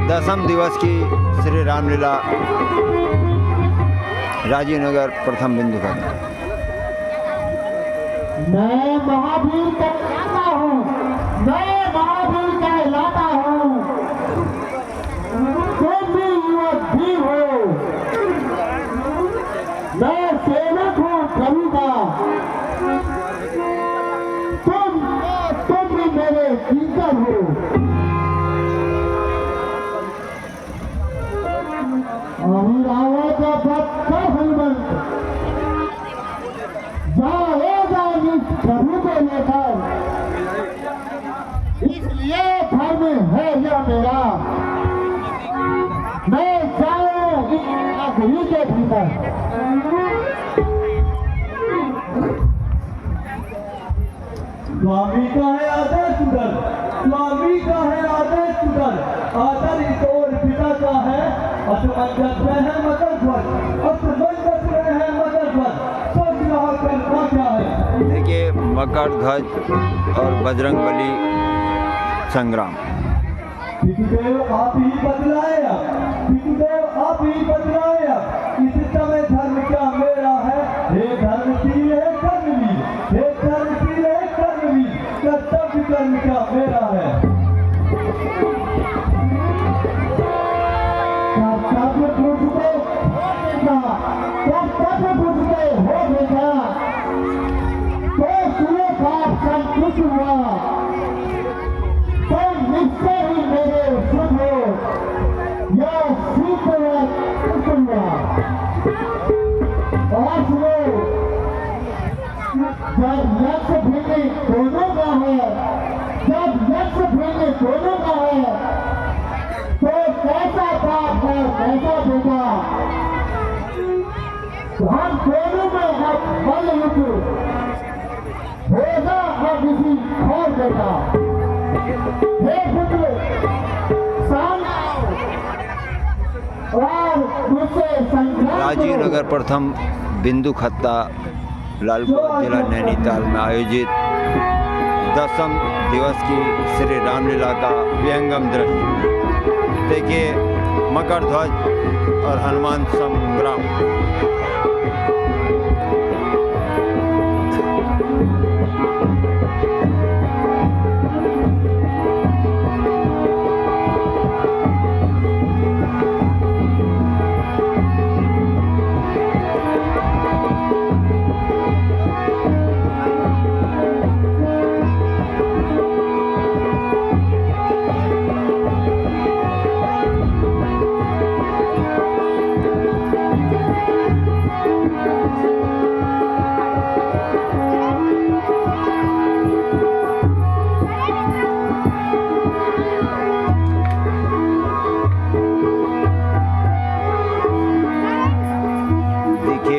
दसम दिवस की श्री रामलीला राजीव नगर प्रथम बिंदु का। मैं महावीर कहलाता हूँ, मैं महावीर कहलाता हूँ, तुम भी युवक भी हो। मैं सेवक हूँ प्रभु का, तुम भी मेरे किंकर हो। अहिरावत भक्त हनुमंत जाएगा निज प्रभु को लेकर, इसलिए धर्म है यह मेरा, मैं जाऊं इस नगरी के भीतर। स्वामी का है आदर सुधर, स्वामी का है आदर सुधर, आदर इस और पिता का है। असमंजस में है मकर ध्वज, असमंजस में है मकर ध्वज, सोच रहा करना क्या है। देखिए मकर ध्वज और बजरंग बली संग्राम। पितृदेव आप ही बदलाए अब, पितृदेव आप ही बदलाए अब, इस समय धर्म क्या मेरा है। हे धर्म की है कर्मवीर, हे धर्म की है कर्मवीर, कर्तव्य कर्म क्या मेरा है। कर्तव्य पूछते हो बेटा, तो सुनो बात संतुष्ट हुआ, तो निश्चय ही मेरे शुभ हो, यह सीख हुआ। और सुनो, जब लक्ष्य भिन्न दोनों का है, जब लक्ष्य भिन्न दोनों का है, तो कैसा बाप है कैसा बेटा, हम दोनों में अब बल युद्ध होगा अब इसी और बेटा। हे पुत्र सामने और मुझसे संग्राम राजीव करो। नगर प्रथम बिंदु खत्ता लालपुर जिला नैनीताल में आयोजित दसम दिवस की श्री रामलीला का व्यंगम दृश्य। देखिए मकर ध्वज और हनुमान संग्राम।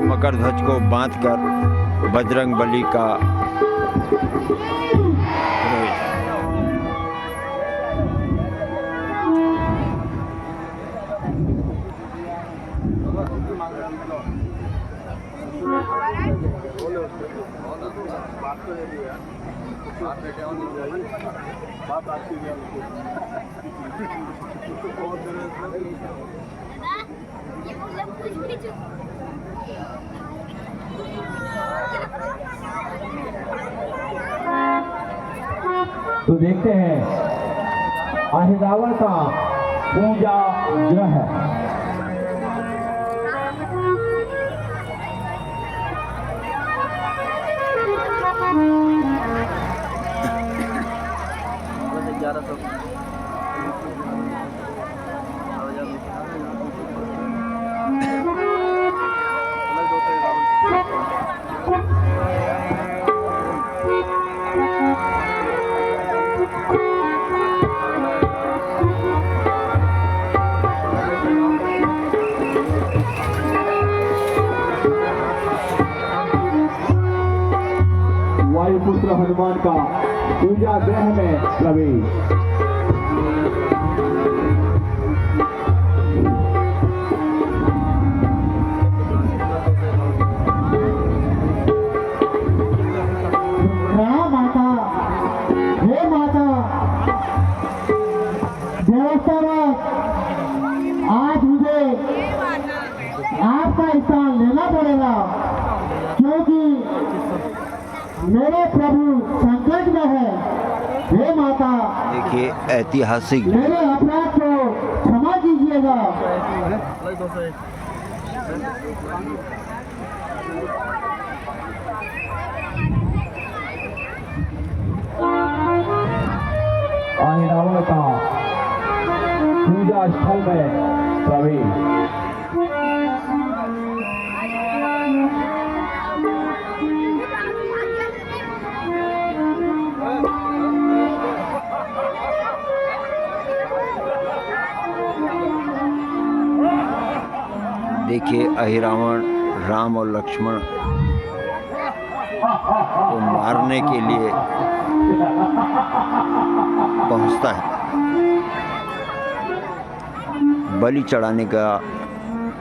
मकर ध्वज को बांधकर बजरंग बली का तो देखते हैं अहिरावण का पूजा ग्रह है। वायुपुत्र हनुमान का पूजा ग्रह में प्रवेश। माता, हे माता, लेना पड़ेगा, क्योंकि मेरे प्रभु संकट में है। हे माता, देखिए ऐतिहासिक मेरे अपराध को क्षमा कीजिएगा। रावण का पूजा स्थल में प्रवेश। देखिए अहिरावण राम और लक्ष्मण को मारने के लिए पहुंचता है, बलि चढ़ाने का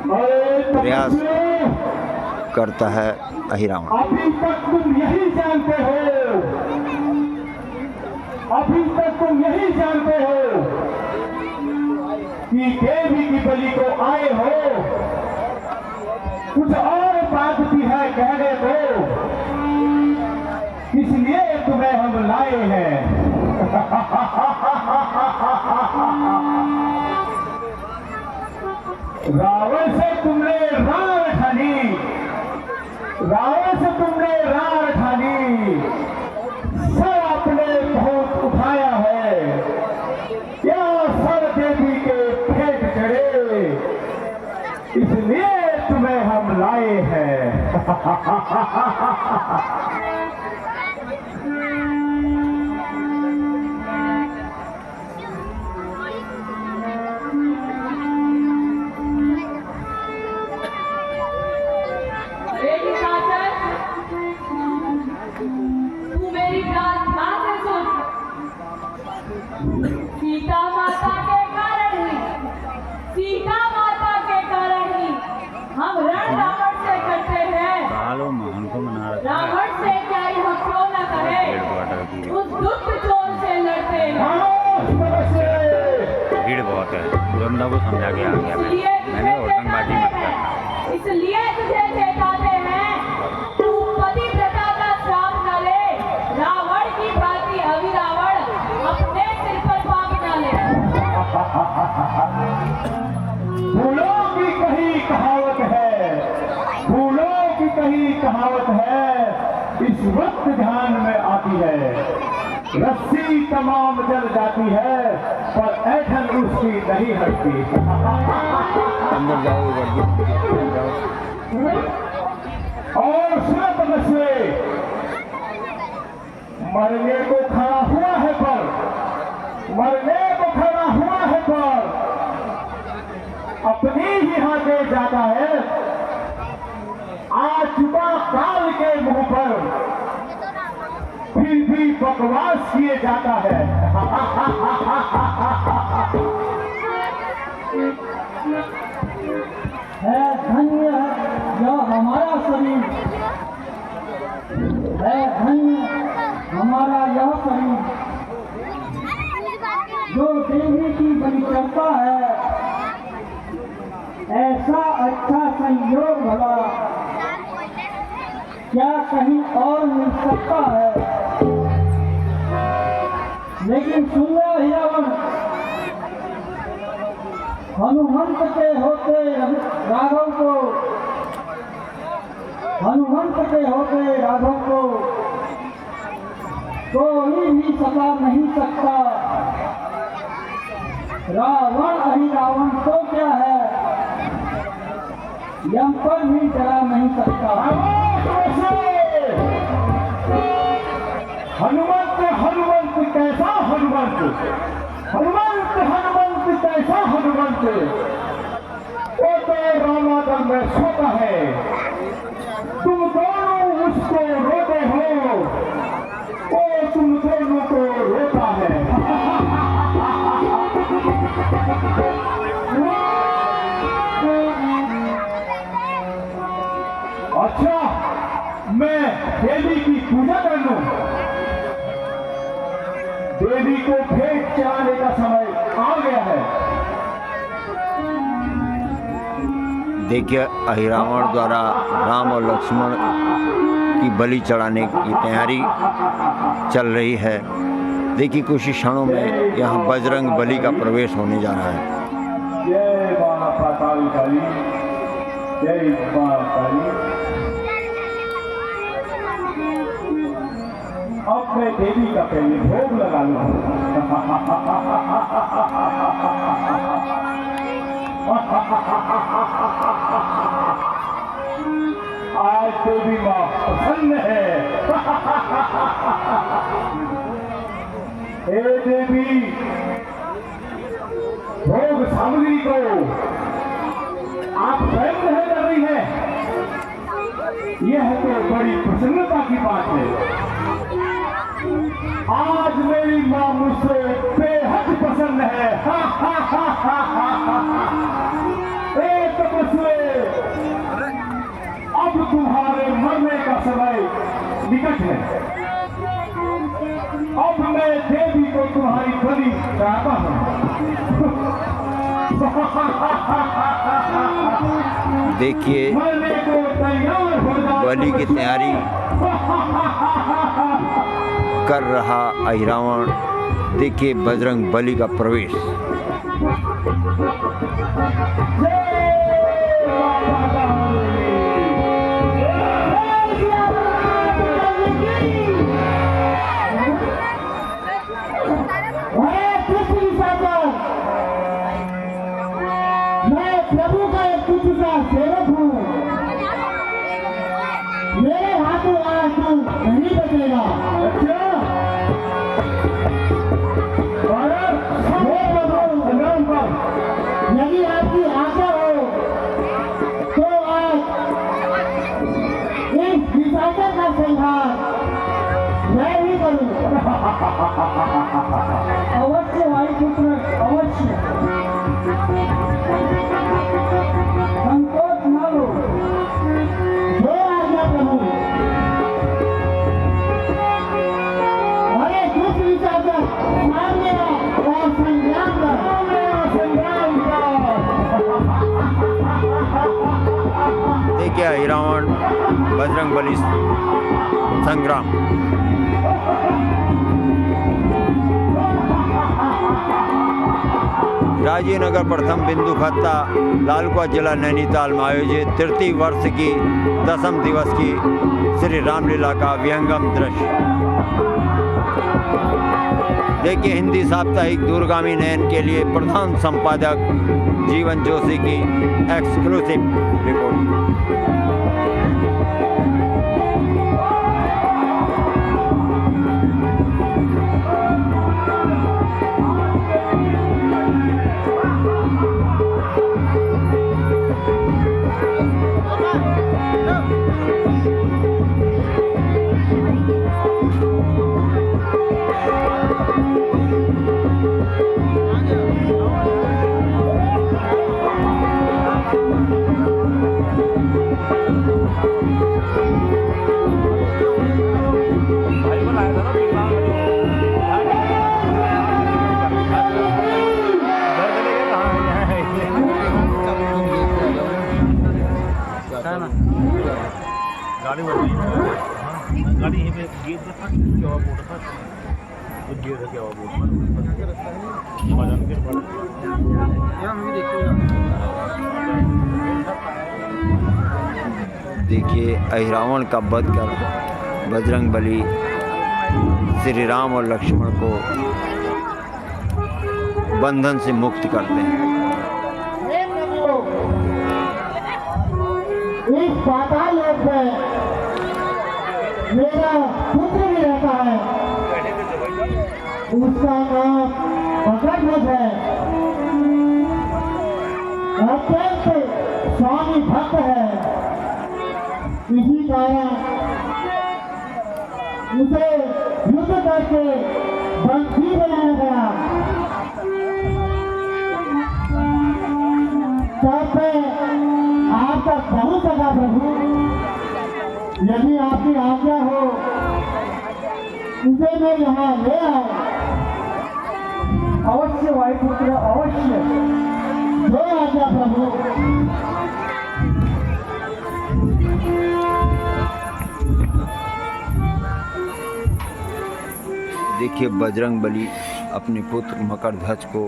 प्रयास करता है अहिरावण। अभी तक तुम यही जानते हो, अभी तक तुम यही जानते हो कि देवी की बलि को आए हो, कुछ और बात भी है कहने को, इसलिए तुम्हें हम लाए हैं। रावण से तुमने रार ठानी, रावण से तुमने रार ठानी, सर आपने बहुत उठाया है, क्या सर देवी के फेंक चढ़े, इसलिए तुम्हें हम लाए हैं। तू मेरी बात ध्यान से सुन। सीता माता के कारण ही, सीता माता के कारण ही हम रण रावण से करते हैं। रावण से क्या हम क्यों न करें, उस दुष्ट चोर से लड़ते हैं। भीड़ बहुत है, दुरंदा को समझा के आ गया मैंने औरतंगबाजी मत करना। इसलिए तुझे चेताते हैं, तू पतिव्रता का श्राप न ले, रावण की भांति अभिरावण अपने सिर पर पाप न ले। फूलों की कही कहावत है, फूलों की कही कहावत है, इस वक्त ध्यान में आती है। रस्सी तमाम जल जाती है, पर ऐठन उसकी नहीं हटती। अंदर जाओ, जाओ। और सुनो तमस्वे, मरने को खड़ा हुआ है पर, मरने को खड़ा हुआ है पर अपनी ही हाथे जाता है। आ चुका काल के मुंह पर, फिर भी बकवास किए जाता है। है धन्य यह हमारा शरीर, है धन्य हमारा यह शरीर, जो देवी की बलि करता है। ऐसा अच्छा संयोग भला क्या कहीं और मिल सकता है। लेकिन सुन लो रावण, हनुमंत के होते राघव को, हनुमंत के होते राघव को कोई भी सता नहीं सकता। रावण अहिरावण तो क्या है, यम पर भी डरा नहीं सकता। हनुमंत हनुमंत कैसा हनुमंत, हनुमंत हनुमंत कैसा हनुमंत, वो तो रामादल में सोता है, तुम दोनों उसको रोते हो, वो तुम दोनों को रोता है। अच्छा, मैं देवी की पूजा कर लूं। देवी को भेंट चढ़ाने का समय आ गया है। देखिए अहिरावण द्वारा राम और लक्ष्मण की बलि चढ़ाने की तैयारी चल रही है। देखिए कुछ ही क्षणों में यहाँ बजरंग बली का प्रवेश होने जा रहा है। जय मां पाताल काली, जय मां काली। अब मैं देवी का पहले भोग लगा लूं। आज देवी मां प्रसन्न है। हे देवी, भोग सामग्री को आप स्वयं ग्रहण कर रही है, यह तो बड़ी प्रसन्नता की बात है। आज मेरी मां मुझसे बेहद प्रसन्न है। एक तपस्वी, अब तुम्हारे मरने का समय निकट है। अब मैं देवी को तुम्हारी बलि चढ़ाता हूं। देखिए बलि की तैयारी कर रहा अहिरावण। देखिए बजरंग बली का प्रवेश। मैं प्रभु का एक तुच्छ सा सेवक हूँ। मेरे हाथों आज तू नहीं बचेगा। अच्छा यदि आपकी आज्ञा हो तो आज इस विशाखा का संहार मैं ही करूँ। अवश्य वायुपुत्र, अवश्य। संकोच न लो, जो आज्ञा प्रभु। अरे दुष्ट विचार सामने और संग्राम कर। देखिए अहिरावण बजरंग बली संग्राम। राजीव नगर प्रथम बिंदु खत्ता लालकुआ जिला नैनीताल में आयोजित तृतीय वर्ष की 10वीं दिवस की श्री रामलीला का विहंगम दृश्य। देखिए हिंदी साप्ताहिक दूरगामी नयन के लिए प्रधान संपादक जीवन जोशी की एक्सक्लूसिव रिपोर्ट। गाड़ी गाड़ी यहीं पे गेट पे था क्या हुआ बोर्ड था तो गेट है क्या हुआ बोर्ड बाजार के पास यहां हम भी देखते हैं। देखिए अहिरावण का वध कर बजरंग बली श्री राम और लक्ष्मण को बंधन से मुक्त करते हैं। इस पाताल लोक में मेरा पुत्र भी रहता है, उसका नाम भगत है। अत्यंत स्वामी भक्त है। इसी कारण उसे युद्ध करके बंदी बनाया गया। तब आपका बहुत सगा प्रभु, यदि आपकी आज्ञा हो उसे मैं यहाँ ले आऊं। अवश्य वायुपुत्र, अवश्य। जो आज्ञा प्रभु। देखिए बजरंग बली अपने पुत्र मकरध्वज को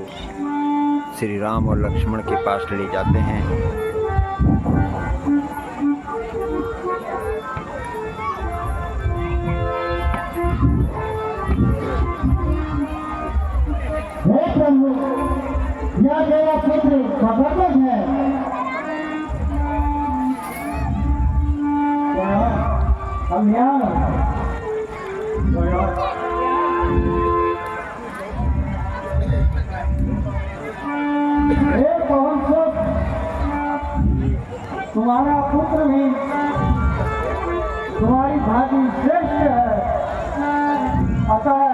श्री राम और लक्ष्मण के पास ले जाते हैं। हे प्रभु, यह मेरा पुत्र मकरध्वज है। हम यहाँ पवन सुत, तुम्हारा पुत्र भी तुम्हारी भांति श्रेष्ठ है, अतः